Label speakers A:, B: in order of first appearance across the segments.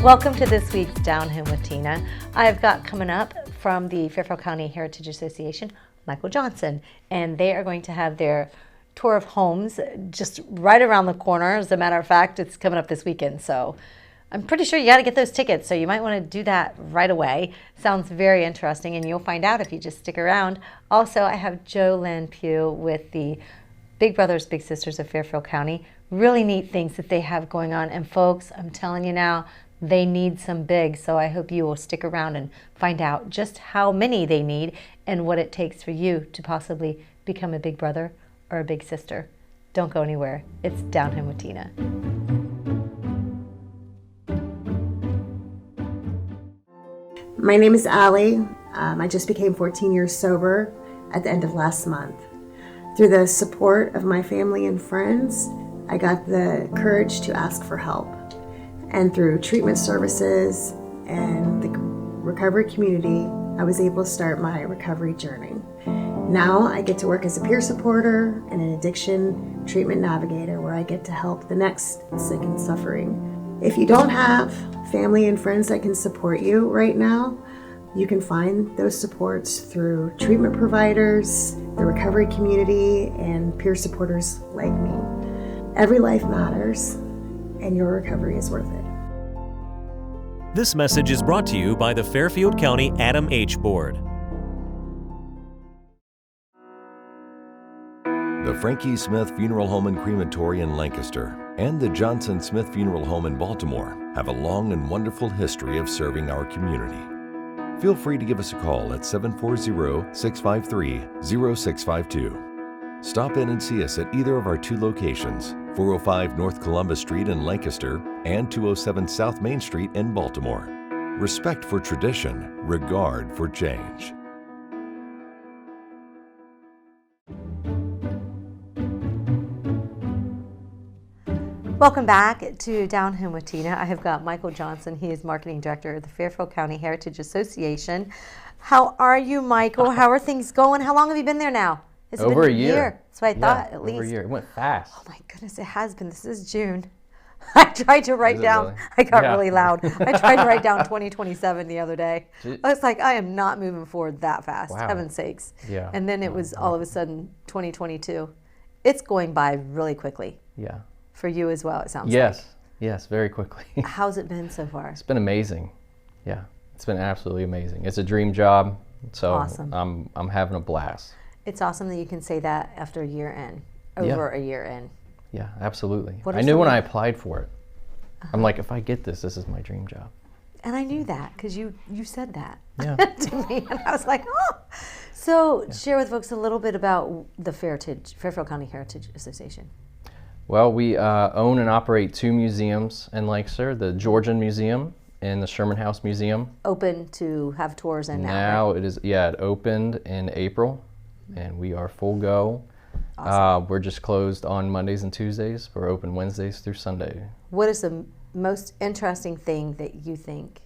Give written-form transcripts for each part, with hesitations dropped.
A: Welcome to this week's Down Home with Tina. I've got coming up from the Fairfield County Heritage Association, Michael Johnson, and they are going to have their tour of homes just right around the corner. As a matter of fact, it's coming up this weekend, so I'm pretty sure you got to get those tickets, so you might want to do that right away. Sounds very interesting, and you'll find out if you just stick around. Also, I have Jolyn, Pugh with the Big Brothers Big Sisters of Fairfield County. Really neat things that they have going on, and folks, I'm telling you now, they need some big, so I hope you will stick around and find out just how many they need and what it takes for you to possibly become a big brother or a big sister. Don't go anywhere. It's Down Home with Tina.
B: My name is Allie. I just became 14 years sober at the end of last month. Through the support of my family and friends, I got the courage to ask for help. And through treatment services and the recovery community, I was able to start my recovery journey. Now I get to work as a peer supporter and an addiction treatment navigator where I get to help the next sick and suffering. If you don't have family and friends that can support you right now, you can find those supports through treatment providers, the recovery community, and peer supporters like me. Every life matters, and your recovery is worth it.
C: This message is brought to you by the Fairfield County Adam H. Board.
D: The Frankie Smith Funeral Home and Crematory in Lancaster and the Johnson Smith Funeral Home in Baltimore have a long and wonderful history of serving our community. Feel free to give us a call at 740-653-0652. Stop in and see us at either of our two locations, 405 North Columbus Street in Lancaster and 207 South Main Street in Baltimore. Respect for tradition, regard for change.
A: Welcome back to Down Home with Tina. I have got Michael Johnson. He is Marketing Director of the Fairfield County Heritage Association. How are you, Michael? How are things going? How long have you been there now? It's
E: over
A: been
E: a year.
A: That's what I thought, at least.
E: Over a year. It went fast.
A: Oh my goodness, it has been. This is June. I tried to write down,
E: really?
A: I got
E: Yeah.
A: really loud. I tried to write down 2027 the other day.
E: Gee.
A: I was like, I am not moving forward that fast,
E: Wow.
A: heaven's sakes.
E: Yeah.
A: And then it was all of a sudden 2022. It's going by really quickly.
E: Yeah.
A: For you as well, it sounds
E: Yes.
A: like.
E: Yes, very quickly.
A: How's it been so far?
E: It's been amazing. Yeah. It's been absolutely amazing. It's a dream job, so
A: Awesome.
E: I'm having a blast.
A: It's awesome that you can say that after a year in, over a year in.
E: Yeah, absolutely.
A: What are
E: I knew when
A: some-
E: I applied for it. I'm like, if I get this is my dream job.
A: And I knew that because you said that
E: Yeah.
A: to me. And I was like, oh. So share with folks a little bit about the Fairfield County Heritage Association.
E: Well, we own and operate two museums in Lancaster, the Georgian Museum and the Sherman House Museum.
A: Open to have tours in now,
E: Now
A: right?
E: it is, it opened in April, and we are full go.
A: Awesome.
E: We're just closed on Mondays and Tuesdays. We're open Wednesdays through Sunday.
A: What is the most interesting thing that you think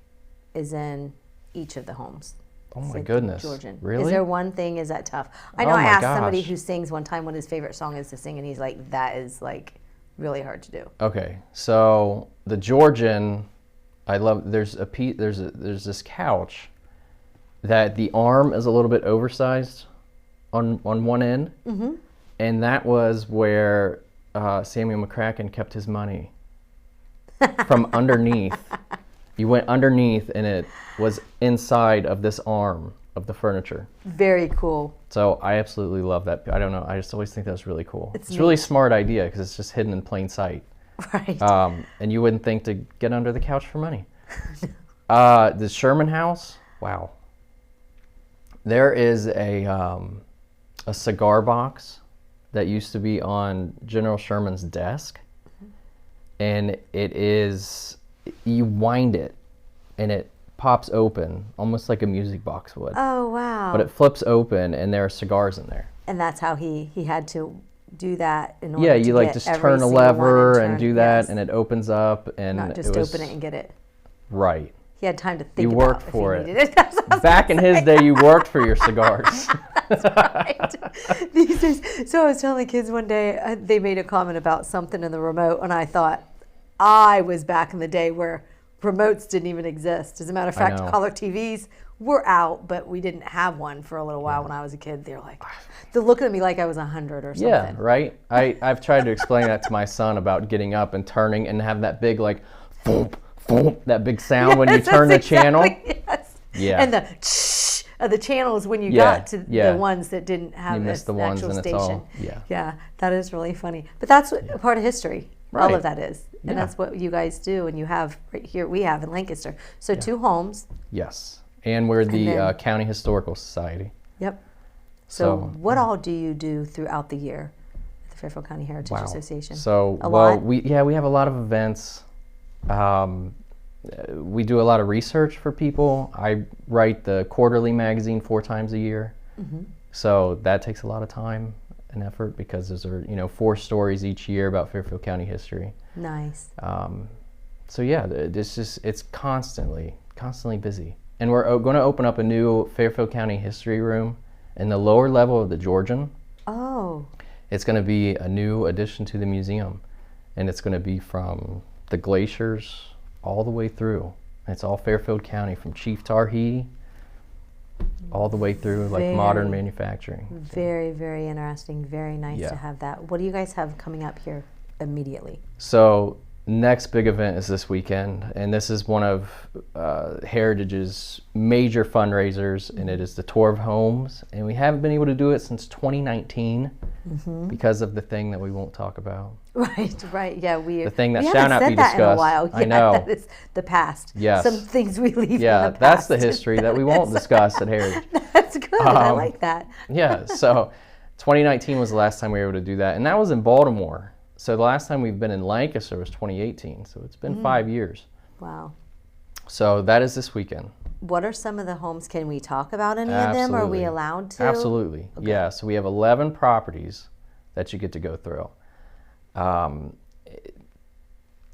A: is in each of the homes?
E: Oh my
A: Said
E: goodness.
A: Georgian.
E: Really?
A: Is there one thing, is that tough? I know
E: Oh
A: I
E: my
A: asked somebody
E: gosh.
A: who sings one time what his favorite song is to sing, and he's like, that is like really hard to do.
E: Okay, so the Georgian, I love. There's this couch that the arm is a little bit oversized on one end, and that was where Samuel McCracken kept his money from underneath. You went underneath, and it was inside of this arm of the furniture.
A: Very cool.
E: So I absolutely love that. I don't know. I just always think that's really cool.
A: It's
E: a really
A: neat.
E: smart idea because it's just hidden in plain sight.
A: Right.
E: And you wouldn't think to get under the couch for money. The Sherman House, wow. There is a cigar box that used to be on General Sherman's desk, and it is, you wind it, and it pops open, almost like a music box would.
A: Oh, wow.
E: But it flips open, and there are cigars in there.
A: And that's how he had to do that in order
E: Yeah,
A: to
E: you like
A: get
E: just
A: every
E: turn a
A: single
E: lever
A: one
E: and
A: turn-
E: do that,
A: yes.
E: and it opens up, and
A: Not just open it and get it.
E: Right.
A: He had time to think
E: You
A: about
E: worked
A: if
E: for
A: he
E: it.
A: needed it. That's what I was
E: Back
A: gonna
E: in his
A: say.
E: day, you worked for your cigars.
A: That's right. These days, so I was telling the kids one day, they made a comment about something in the remote, and I thought I was back in the day where remotes didn't even exist. As a matter of fact,
E: know.
A: color TVs were out, but we didn't have one for a little while when I was a kid. They're looking at me like I was 100 or something.
E: Yeah, right? I've tried to explain that to my son about getting up and turning and have that big, like, thump, thump, that big sound when you turn the channel.
A: Yes.
E: Yeah.
A: And the shh of the channels when you got to the ones that didn't have
E: you
A: the
E: missed the ones
A: actual
E: and
A: station.
E: it's all,
A: Yeah, that is really funny. But that's what a part of history. All
E: Right.
A: of that is. And that's what you guys do. And you have right here, we have in Lancaster. So 2 homes.
E: Yes. And we're the
A: then-
E: County Historical Society.
A: Yep. So
E: So
A: what all do you do throughout the year at the Fairfield County Heritage Association?
E: So,
A: a
E: well,
A: lot?
E: we have a lot of events. We do a lot of research for people. I write the quarterly magazine 4 times a year. So that takes a lot of time and effort because there's 4 stories each year about Fairfield County history.
A: Nice.
E: So yeah, it's constantly busy. And we're going to open up a new Fairfield County history room in the lower level of the Georgian.
A: Oh.
E: It's going to be a new addition to the museum, and it's going to be from the glaciers all the way through. It's all Fairfield County, from Chief Tarhee all the way through, like modern manufacturing.
A: Very, very interesting. Very nice
E: Yeah.
A: to have that. What do you guys have coming up here immediately?
E: So next big event is this weekend, and this is one of Heritage's major fundraisers, and it is the Tour of Homes. And we haven't been able to do it since 2019 because of the thing that we won't talk about.
A: Right. Yeah,
E: The thing that
A: we
E: shall
A: haven't
E: not
A: said
E: be
A: that in a
E: discussed.
A: while.
E: I know.
A: That is the past.
E: Yes.
A: Some things we leave in the
E: Yeah,
A: past.
E: that's the history that we won't discuss at Heritage.
A: That's good. I like that.
E: Yeah, so 2019 was the last time we were able to do that, and that was in Baltimore. So the last time we've been in Lancaster was 2018, so it's been 5 years.
A: Wow.
E: So that is this weekend.
A: What are some of the homes? Can we talk about any of them? Are we
E: Absolutely.
A: allowed to?
E: Absolutely.
A: Okay.
E: Yeah, so we have 11 properties that you get to go through.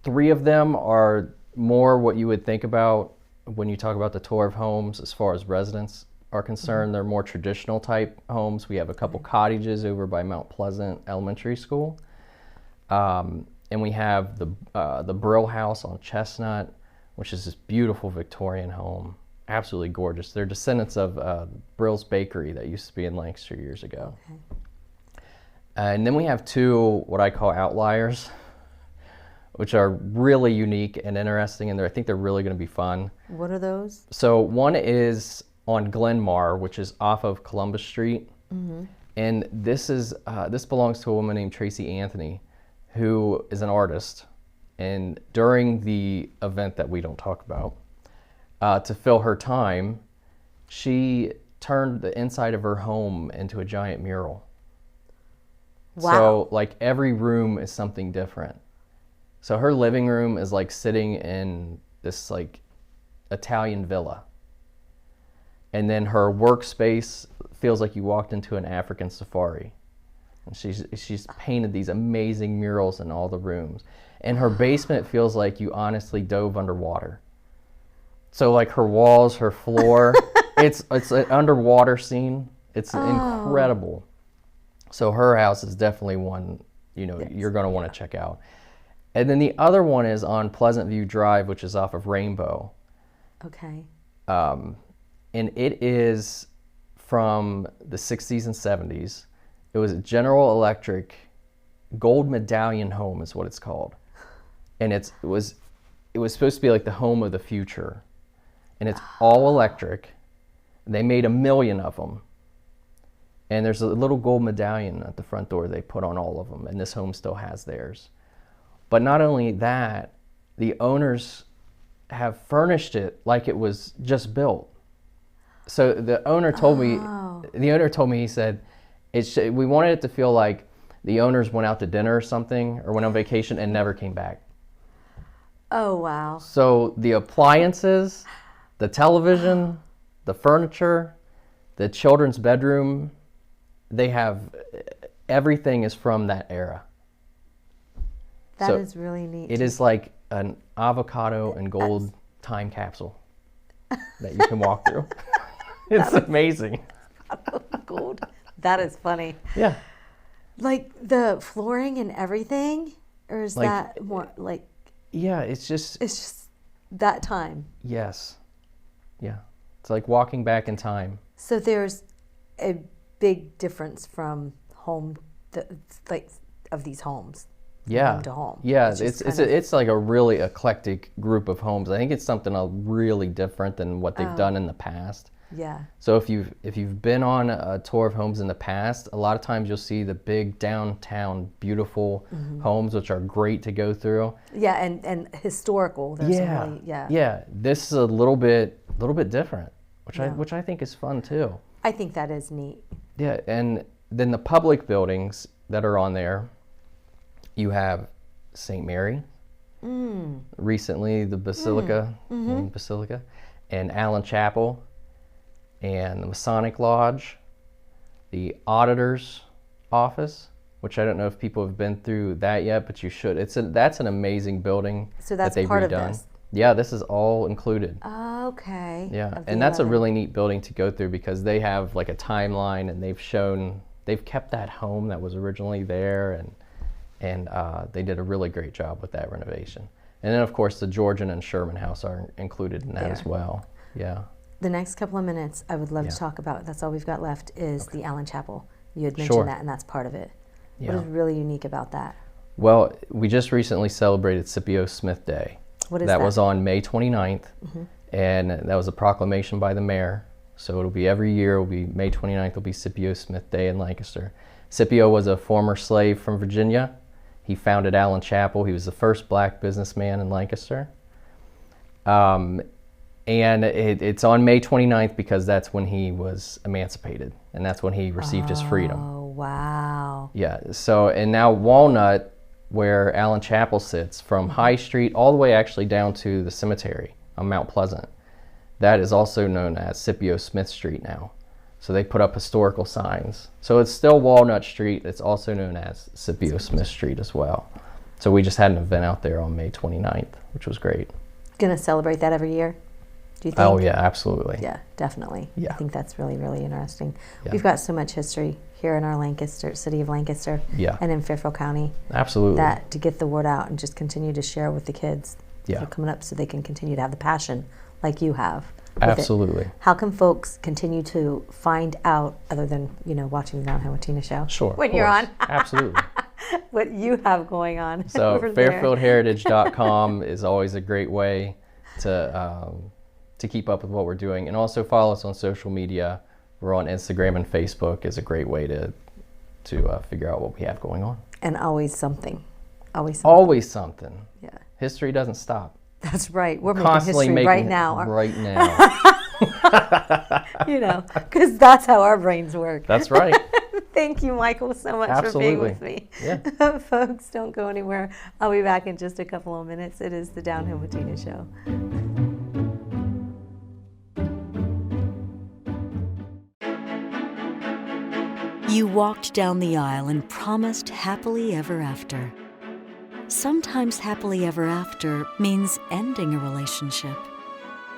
E: 3 of them are more what you would think about when you talk about the tour of homes as far as residents are concerned. They're more traditional type homes. We have a couple cottages over by Mount Pleasant Elementary School. And we have the Brill House on Chestnut, which is this beautiful Victorian home. Absolutely gorgeous. They're descendants of Brill's Bakery that used to be in Lancaster years ago.
A: Okay.
E: And then we have 2 what I call outliers, which are really unique and interesting, and I think they're really going to be fun.
A: What are those?
E: So one is on Glenmar, which is off of Columbus Street, and this belongs to a woman named Tracy Anthony, who is an artist. And during the event that we don't talk about, to fill her time, she turned the inside of her home into a giant mural.
A: Wow.
E: So like every room is something different. So her living room is like sitting in this like Italian villa. And then her workspace feels like you walked into an African safari. And she's painted these amazing murals in all the rooms. And her basement feels like you honestly dove underwater. So like her walls, her floor, it's an underwater scene. It's incredible. So her house is definitely one, you're going to want to check out. And then the other one is on Pleasant View Drive, which is off of Rainbow.
A: Okay.
E: And it is from the 60s and 70s. It was a General Electric gold medallion home is what it's called. And it was supposed to be like the home of the future. And it's all electric. They made 1 million of them. And there's a little gold medallion at the front door they put on all of them. And this home still has theirs. But not only that, the owners have furnished it like it was just built. So the owner told me, he said, we wanted it to feel like the owners went out to dinner or something, or went on vacation and never came back.
A: Oh, wow.
E: So the appliances, the television, the furniture, the children's bedroom, everything is from that era.
A: That
E: So
A: is really neat.
E: It is like an avocado and gold time capsule that you can walk through. It's amazing.
A: Gold. That is funny.
E: Yeah.
A: Like the flooring and everything? Or is
E: Like-
A: that more like,
E: Yeah, it's just
A: that time.
E: Yes. Yeah. It's like walking back in time.
A: So there's a big difference from home, like of these homes.
E: Yeah.
A: Home to home.
E: Yeah,
A: just
E: it's like a really eclectic group of homes. I think it's something really different than what they've done in the past.
A: Yeah.
E: So if you've been on a tour of homes in the past, a lot of times you'll see the big downtown beautiful homes, which are great to go through.
A: Yeah, and historical. There's some really,
E: Yeah. This is a little bit different, which I think is fun too.
A: I think that is neat.
E: Yeah, and then the public buildings that are on there, you have St. Mary. Recently, the Basilica, and Allen Chapel, and the Masonic Lodge, the Auditor's Office, which I don't know if people have been through that yet, but you should. That's an amazing building.
A: So that's
E: that they've
A: part
E: redone.
A: of this.
E: Yeah, this is all included.
A: Okay.
E: Yeah, and that's a really neat building to go through because they have like a timeline, and they've kept that home that was originally there, and they did a really great job with that renovation. And then of course the Georgian and Sherman House are included in that as well. Yeah.
A: The next couple of minutes I would love to talk about, that's all we've got left, is the Allen Chapel. You had mentioned that, and that's part of it.
E: Yeah.
A: What is really unique about that?
E: Well, we just recently celebrated Scipio Smith Day.
A: What is that?
E: That was on May 29th, and that was a proclamation by the mayor. So it'll be every year, it'll be May 29th, will be Scipio Smith Day in Lancaster. Scipio was a former slave from Virginia. He founded Allen Chapel. He was the first black businessman in Lancaster. And it's on May 29th because that's when he was emancipated, and that's when he received his freedom.
A: Oh, wow.
E: Yeah, so, and now Walnut, where Allen Chapel sits, from High Street all the way actually down to the cemetery on Mount Pleasant, that is also known as Scipio Smith Street now. So they put up historical signs. So it's still Walnut Street. It's also known as Scipio Smith Street as well. So we just had an event out there on May 29th, which was great.
A: Going to celebrate that every year? Do you think?
E: Oh, yeah, absolutely.
A: Yeah, definitely.
E: Yeah.
A: I think that's really, really interesting.
E: Yeah.
A: We've got so much history here in our city of Lancaster, and in Fairfield County.
E: Absolutely.
A: That to get the word out and just continue to share with the kids that are coming up so they can continue to have the passion like you have.
E: Absolutely.
A: How can folks continue to find out, other than, watching the Downhill with Tina show?
E: Sure.
A: When you're on.
E: Absolutely.
A: What you have going on.
E: So
A: over there.
E: fairfieldheritage.com is always a great way to keep up with what we're doing, and also follow us on social media. We're on Instagram and Facebook is a great way to figure out what we have going on.
A: And always something. Always something.
E: Always something.
A: Yeah.
E: History doesn't stop.
A: That's right. We're
E: Constantly
A: making history right now.
E: Right now.
A: Because that's how our brains work.
E: That's right.
A: Thank you, Michael, so much for being with me.
E: Yeah.
A: Folks, don't go anywhere. I'll be back in just a couple of minutes. It is the Downhill with Tina show.
F: You walked down the aisle and promised happily ever after. Sometimes happily ever after means ending a relationship.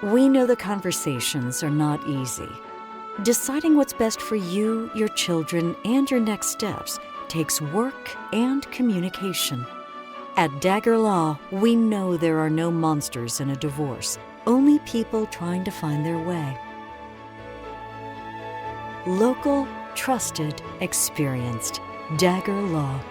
F: We know the conversations are not easy. Deciding what's best for you, your children, and your next steps takes work and communication. At Dagger Law, we know there are no monsters in a divorce, only people trying to find their way. Local, trusted, experienced. Dagger Law.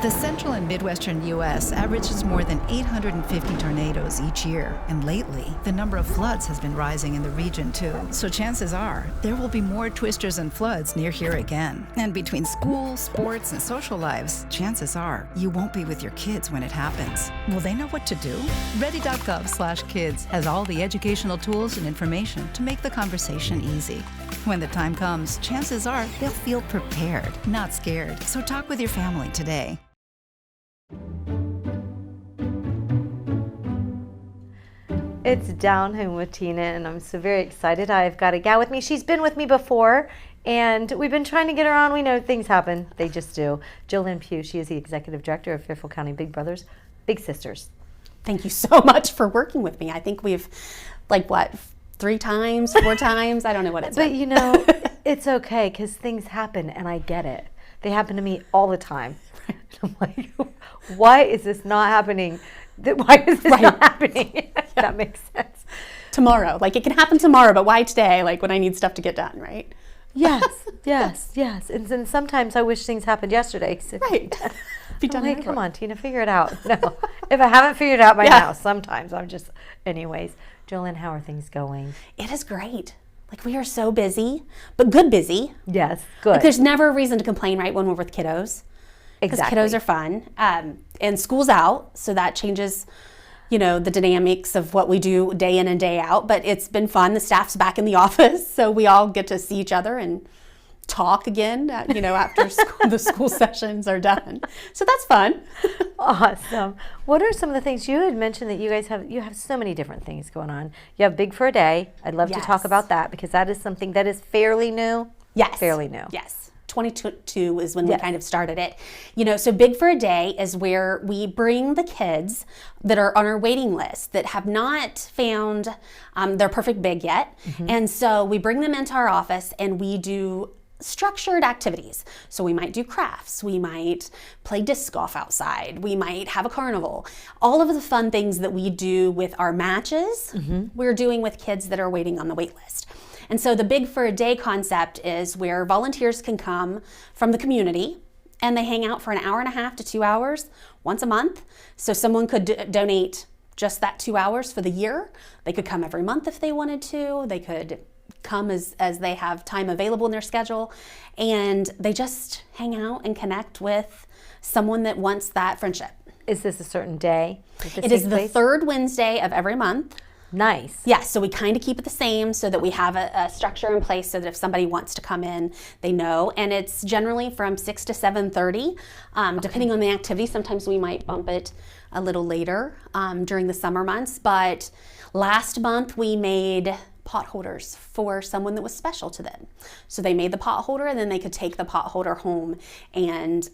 G: The central and midwestern U.S. averages more than 850 tornadoes each year, and lately, the number of floods has been rising in the region too. So chances are, there will be more twisters and floods near here again. And between school, sports, and social lives, chances are, you won't be with your kids when it happens. Will they know what to do? Ready.gov/kids has all the educational tools and information to make the conversation easy. When the time comes, chances are they'll feel prepared, not scared. So talk with your family today.
A: It's Down Home with Tina, and I'm so very excited. I've got a gal with me. She's been with me before, and we've been trying to get her on. We know things happen. They just do. Jolyn Pugh, she is the Executive Director of Fairfield County Big Brothers, Big Sisters.
H: Thank you so much for working with me. I think we've, 3 times, 4 times? I don't know what it's
A: But it's okay, because things happen, and I get it. They happen to me all the time. I'm like, why is this not happening? Why is this not happening? That makes sense.
H: Tomorrow, like it can happen tomorrow, but why today? Like when I need stuff to get done, right?
A: Yes, yes. And then sometimes I wish things happened yesterday. So
H: Right. Be done.
A: like, come on, Tina, figure it out. No, if I haven't figured it out by now, sometimes I'm just, anyways. Jolyn, how are things going?
H: It is great. Like we are so busy, but good busy.
A: Yes, good.
H: Like there's never a reason to complain, right, when we're with kiddos. Because kiddos are fun. And school's out, so that changes, the dynamics of what we do day in and day out. But it's been fun. The staff's back in the office, so we all get to see each other and talk again, after the school sessions are done. So that's fun.
A: Awesome. What are some of the things you had mentioned that you guys have? You have so many different things going on. You have Big for a Day. I'd love to talk about that because that is something that is fairly new.
H: Yes.
A: Fairly new.
H: Yes. 2022 is when we kind of started it. So Big for a Day is where we bring the kids that are on our waiting list that have not found their perfect big yet. And so we bring them into our office and we do structured activities. So we might do crafts, we might play disc golf outside, we might have a carnival. All of the fun things that we do with our matches, we're doing with kids that are waiting on the wait list. And so the Big for a Day concept is where volunteers can come from the community and they hang out for an hour and a half to 2 hours once a month. So someone could donate just that 2 hours for the year. They could come every month if they wanted to. They could come as they have time available in their schedule, and they just hang out and connect with someone that wants that friendship.
A: Is this a certain day?
H: It is the third Wednesday of every month.
A: Nice.
H: Yes, so we kind of keep it the same so that we have a structure in place so that if somebody wants to come in, they know. And it's generally from 6 to 7:30, depending on the activity. Sometimes we might bump it a little later during the summer months. But last month we made pot holders for someone that was special to them. So they made the pot holder and then they could take the pot holder home and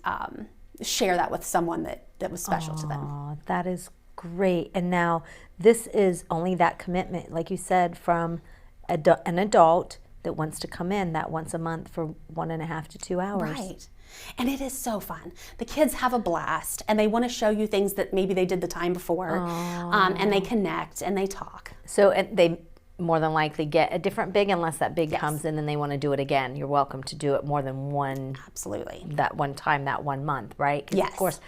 H: share that with someone that was special to them.
A: Oh, that is great. And now this is only that commitment, like you said, from an adult that wants to come in that once a month for 1.5 to 2 hours.
H: Right. And it is so fun. The kids have a blast and they want to show you things that maybe they did the time before, and they connect and they talk.
A: So they more than likely get a different big unless that big comes in and they want to do it again. You're welcome to do it more than one.
H: Absolutely.
A: That one time, that 1 month, right? 'Cause
H: yes.
A: Of course,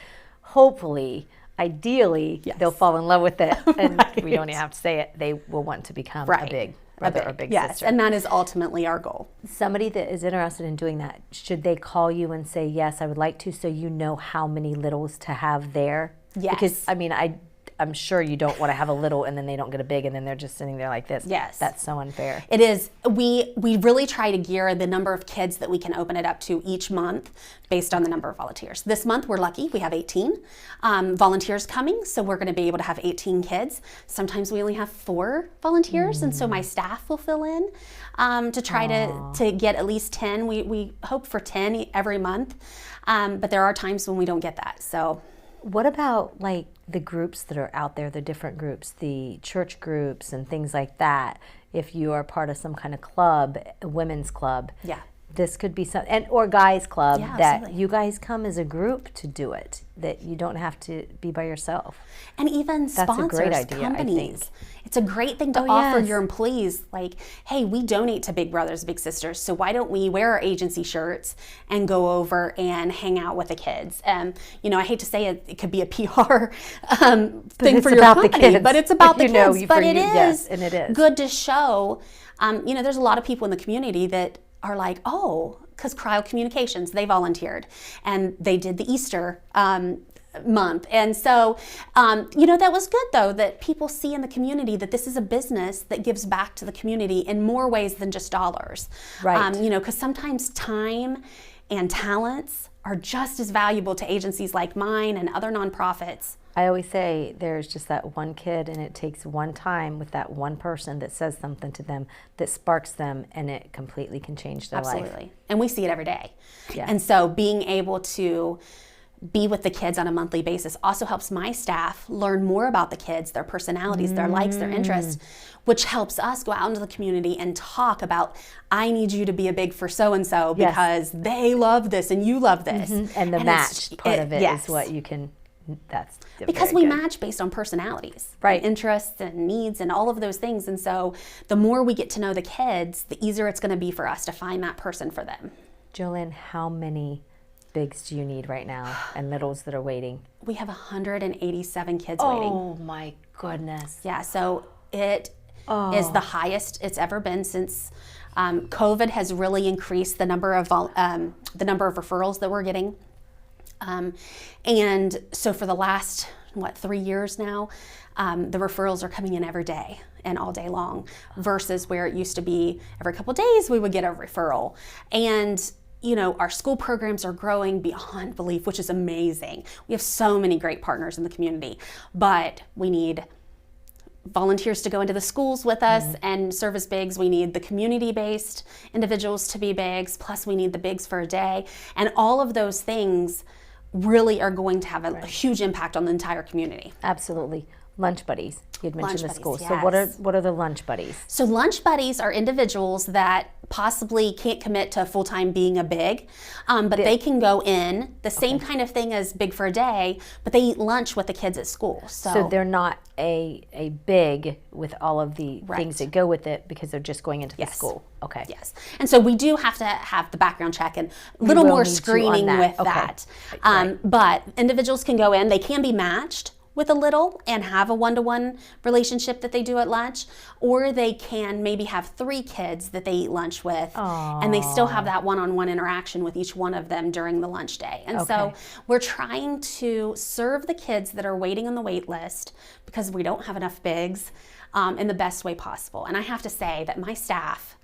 A: hopefully, ideally, they'll fall in love with it. And we don't even have to say it. They will want to become a big brother or big sister.
H: And that is ultimately our goal.
A: Somebody that is interested in doing that, should they call you and say, yes, I would like to, so you know how many littles to have there?
H: Yes.
A: Because, I'm sure you don't want to have a little and then they don't get a big and then they're just sitting there like this.
H: Yes.
A: That's so unfair.
H: It is. We really try to gear the number of kids that we can open it up to each month based on the number of volunteers. This month we're lucky. We have 18 volunteers coming, so we're going to be able to have 18 kids. Sometimes we only have 4 volunteers, and so my staff will fill in to try to get at least 10. We hope for 10 every month, but there are times when we don't get that. So.
A: What about like the groups that are out there, the different groups, the church groups and things like that? If you are part of some kind of club, a women's club, this could be some, or guys club, that
H: absolutely.
A: you guys come as a group to do it, that you don't have to be by yourself.
H: And even sponsors,
A: a great idea,
H: companies.
A: I think.
H: It's a great thing to offer your employees, like, hey, we donate to Big Brothers Big Sisters, so why don't we wear our agency shirts and go over and hang out with the kids? I hate to say it could be a PR thing for your company, but it's about the kids. But it is good to show. There's a lot of people in the community that are like, because Cryo Communications, they volunteered and they did the Easter month. And so, that was good though, that people see in the community that this is a business that gives back to the community in more ways than just dollars.
A: Right.
H: Because sometimes time and talents are just as valuable to agencies like mine and other nonprofits.
A: I always say there's just that one kid, and it takes one time with that one person that says something to them that sparks them, and it completely can change their life.
H: Absolutely. And we see it every day.
A: Yeah.
H: And so being able to be with the kids on a monthly basis also helps my staff learn more about the kids, their personalities, their likes, their interests, which helps us go out into the community and talk about, I need you to be a big for so-and-so because they love this and you love this.
A: And the match part of it is what you can, that's
H: because we match based on personalities,
A: right?
H: Interests and needs and all of those things. And so the more we get to know the kids, the easier it's going to be for us to find that person for them.
A: Jolyn, how many bigs do you need right now and littles that are waiting?
H: We have 187 kids waiting.
A: Oh my goodness.
H: Yeah, so it is the highest it's ever been since COVID has really increased the number of referrals that we're getting. And so for the last, 3 years now, the referrals are coming in every day and all day long versus where it used to be every couple of days we would get a referral. And our school programs are growing beyond belief, which is amazing. We have so many great partners in the community, but we need volunteers to go into the schools with us and serve as bigs. We need the community-based individuals to be bigs, plus we need the bigs for a day. And all of those things really are going to have a huge impact on the entire community.
A: Absolutely. Lunch buddies. You'd mentioned the schools.
H: Yes.
A: So what are the lunch buddies?
H: So lunch buddies are individuals that possibly can't commit to full-time being a big, but they can go in the same kind of thing as Big for a Day, but they eat lunch with the kids at school.
A: So they're not a big with all of the things that go with it because they're just going into the school. Okay.
H: Yes. And so we do have to have the background check and a little more screening with that. But individuals can go in, they can be matched with a little and have a one-to-one relationship that they do at lunch, or they can maybe have 3 kids that they eat lunch with and they still have that one-on-one interaction with each one of them during the lunch day. And so we're trying to serve the kids that are waiting on the wait list because we don't have enough bigs in the best way possible. And I have to say that my staff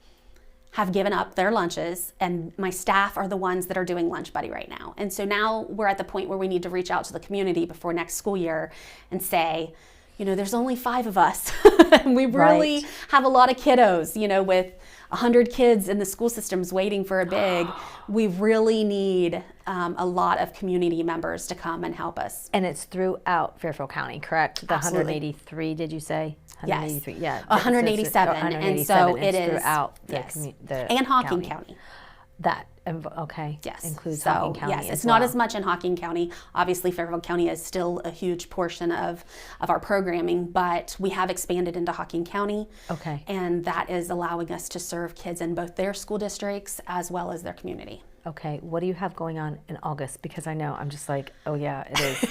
H: have given up their lunches, and my staff are the ones that are doing Lunch Buddy right now. And so now we're at the point where we need to reach out to the community before next school year and say, there's only 5 of us. And we really have a lot of kiddos, with 100 kids in the school systems waiting for a big. We really need a lot of community members to come and help us.
A: And it's throughout Fairfield County, correct? The
H: Absolutely.
A: 183, did you say?
H: 183,
A: yeah.
H: 187. And so it is
A: throughout
H: the and Hocking County.
A: That, includes Hocking County
H: Yes, it's not as much in Hocking County. Obviously, Fairfield County is still a huge portion of our programming, but we have expanded into Hocking County.
A: Okay.
H: And that is allowing us to serve kids in both their school districts as well as their community.
A: Okay, what do you have going on in August? Because I know, I'm just like, oh yeah, it is.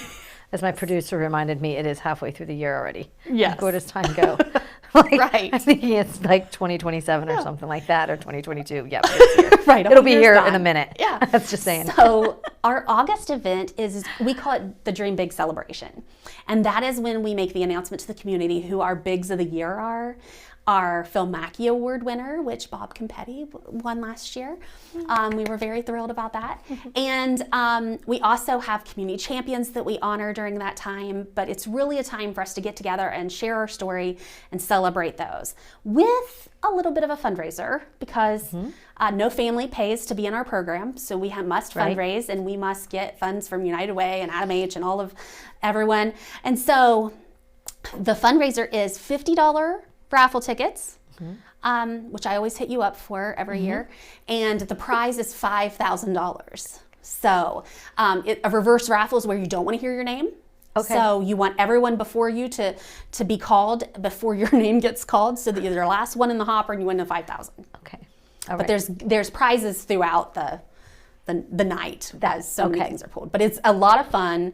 A: As my producer reminded me, it is halfway through the year already.
H: Yes.
A: Where does time go? I'm thinking it's like 2027 or something like that, or 2022. Yeah, but it's here. It'll be here in a minute.
H: Yeah.
A: That's just saying.
H: So our August event we call it the Dream Big Celebration. And that is when we make the announcement to the community who our bigs of the year are. Our Phil Mackey Award winner, which Bob Campetti won last year. We were very thrilled about that. And we also have community champions that we honor during that time, but it's really a time for us to get together and share our story and celebrate those with a little bit of a fundraiser because no family pays to be in our program, so we must fundraise and we must get funds from United Way and Adam H and all of everyone. And so the fundraiser is $50 raffle tickets, which I always hit you up for every year, and the prize is $5,000. So a reverse raffle is where you don't want to hear your name. Okay. So you want everyone before you to be called before your name gets called, so that you're the last one in the hopper and you win the $5,000.
A: Okay.
H: But there's prizes throughout the night as so many things are pulled. But it's a lot of fun.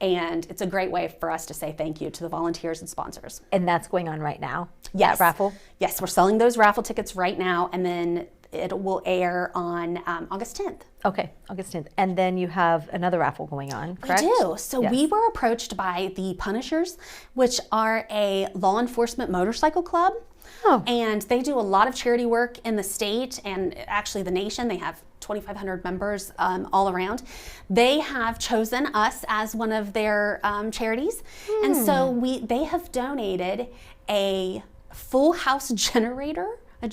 H: And it's a great way for us to say thank you to the volunteers and sponsors.
A: And that's going on right now?
H: Yes.
A: That raffle?
H: Yes, we're selling those raffle tickets right now, and then it will air on August 10th.
A: Okay, August 10th. And then you have another raffle going on, correct?
H: We do. So we were approached by the Punishers, which are a law enforcement motorcycle club. Oh. And they do a lot of charity work in the state and actually the nation. They have 2,500 members all around. They have chosen us as one of their charities. And so they have donated a full house generator, a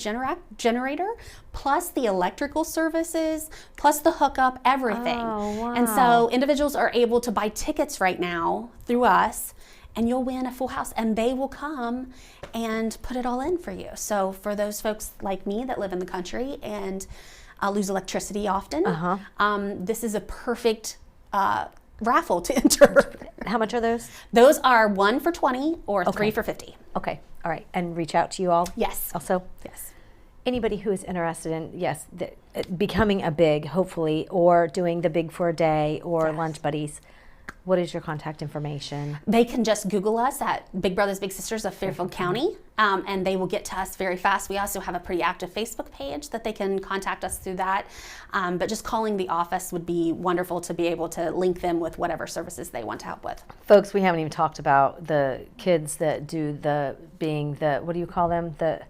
H: generator, plus the electrical services, plus the hookup, everything.
A: Oh, wow.
H: And so individuals are able to buy tickets right now through us, and you'll win a full house, and they will come and put it all in for you. So for those folks like me that live in the country and lose electricity often, this is a perfect raffle to enter.
A: How much are those?
H: Those are 1 for $20 or 3 for $50.
A: Okay, all right. And reach out to you all?
H: Yes.
A: Also?
H: Yes.
A: Anybody who is interested in, becoming a big, hopefully, or doing the Big for a Day or Lunch Buddies, what is your contact information?
H: They can just Google us at Big Brothers Big Sisters of Fairfield County, and they will get to us very fast. We also have a pretty active Facebook page that they can contact us through that. But just calling the office would be wonderful to be able to link them with whatever services they want to help with.
A: Folks, we haven't even talked about the kids that do what do you call them? The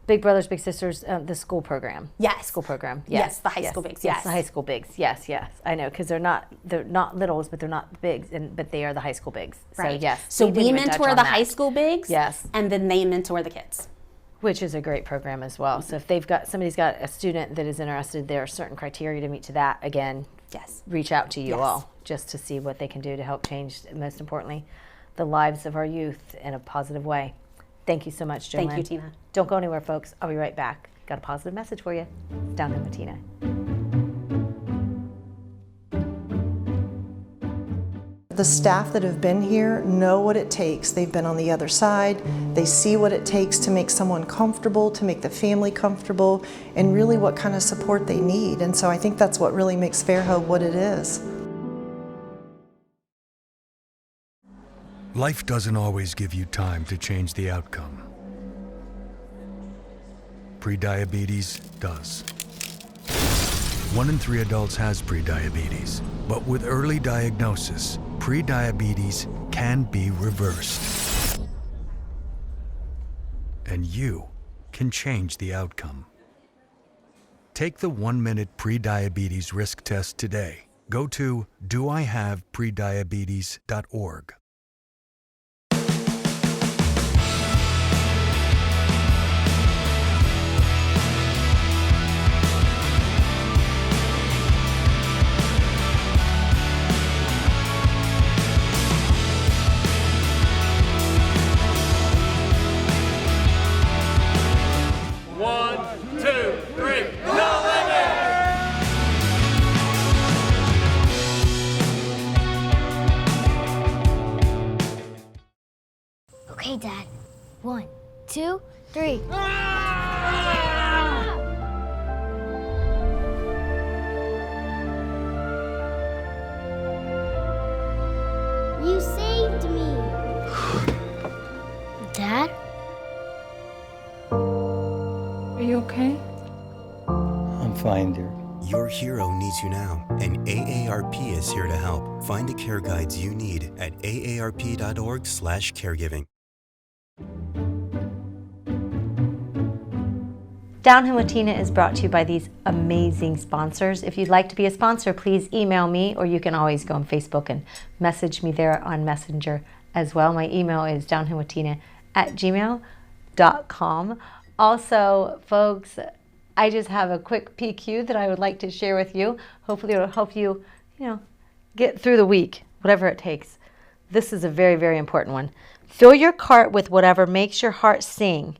A: Big Brothers Big Sisters, the school program.
H: Yes.
A: School program.
H: Yes, the high school bigs. Yes.
A: The high school bigs. Yes, yes. I know, because they're not littles, but they're not bigs, but they are the high school bigs.
H: Right.
A: So yes.
H: So
A: didn't
H: we
A: even touch
H: mentor
A: on
H: the
A: that.
H: high school bigs.
A: Yes.
H: And then they mentor the kids.
A: Which is a great program as well. So if somebody's got a student that is interested, there are certain criteria to meet to that. Again,
H: Yes.
A: reach out to you
H: Yes.
A: all just to see what they can do to help change, most importantly, the lives of our youth in a positive way. Thank you so much, Jolyn.
H: Thank you, Tina.
A: Don't go anywhere, folks. I'll be right back. Got a positive message for you. It's Down Home with Tina.
I: The staff that have been here know what it takes. They've been on the other side. They see what it takes to make someone comfortable, to make the family comfortable, and really what kind of support they need. And so I think that's what really makes Fairfield what it is.
J: Life doesn't always give you time to change the outcome. Prediabetes does. 1 in 3 adults has prediabetes, but with early diagnosis, prediabetes can be reversed. And you can change the outcome. Take the 1-minute prediabetes risk test today. Go to doihaveprediabetes.org.
K: Okay, Dad. 1, 2, 3. You saved me. Dad?
L: Are you okay?
M: I'm fine, dear.
N: Your hero needs you now, and AARP is here to help. Find the care guides you need at aarp.org/caregiving.
A: Down Home with Tina is brought to you by these amazing sponsors. If you'd like to be a sponsor, please email me, or you can always go on Facebook and message me there on Messenger as well. My email is downhomewittina@gmail.com. Also, folks, I just have a quick PQ that I would like to share with you. Hopefully it'll help you, get through the week, whatever it takes. This is a very, very important one. Fill your cart with whatever makes your heart sing.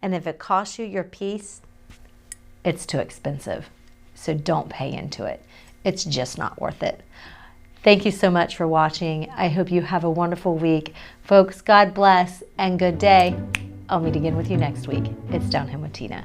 A: And if it costs you your peace, it's too expensive. So don't pay into it. It's just not worth it. Thank you so much for watching. I hope you have a wonderful week. Folks, God bless and good day. I'll meet again with you next week. It's Down Home with Tina.